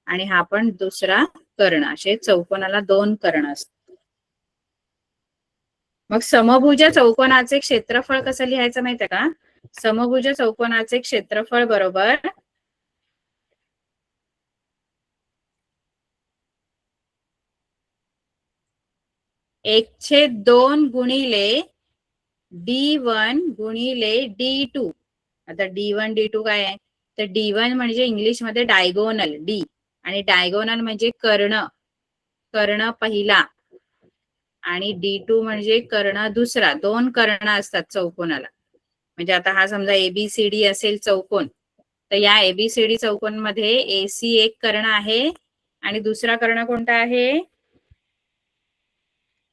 आणि हा पण दुसरा कर्ण. असे चौकोनाला दोन कर्ण असतात. मग समभुज चौकोनाचे क्षेत्रफळ कसं लिहायचं माहितीये का? समभुज चौकोनाचे क्षेत्रफळ बरोबर एकशे दोन गुणिले D1 गुणिले D2. आता D1 D2 काय आहे? तर D1 म्हणजे इंग्लिश मध्ये डायगोनल, डी, आणि डायगोनल म्हणजे कर्ण, कर्ण पहिला, आणि D2 म्हणजे कर्ण दुसरा. दोन कर्ण असतात चौकोनाला. म्हणजे आता हा समजा ABCD असेल चौकोन, तर या ABCD चौकोन मध्ये AC एक कर्ण आहे आणि दुसरा कर्ण कोणता आहे?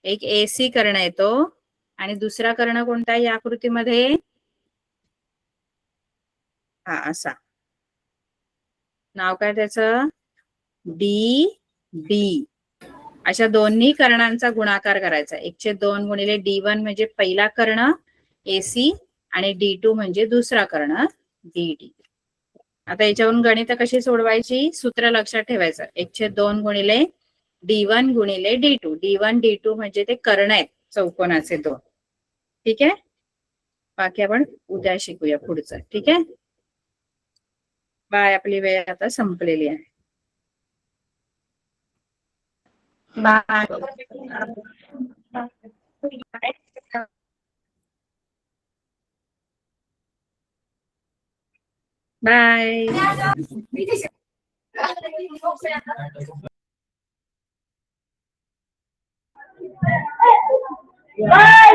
एक AC कर्ण येतो. आणि दुसरा कर्ण कोणता आहे या आकृतीमध्ये? हा असा. नाव काय त्याचं? DD. अशा दोन्ही कर्णांचा गुणाकार करायचा. 102 गुणिले D1 म्हणजे पहिला कर्ण AC आणि D2 म्हणजे दुसरा कर्ण DD. आता याच्यावरून गणित कशी सोडवायची? सूत्र लक्षात ठेवायचं. 102 गुणिले D1 गुणिले D2. D1 D2 म्हणजे ते कर्ण आहेत चौकोनाचे दोन. ठीक आहे? बाकी आपण उद्या शिकूया पुढचं. ठीक आहे? बाय. आपली वेळ आता संपलेली आहे. बाय. बाय. बाय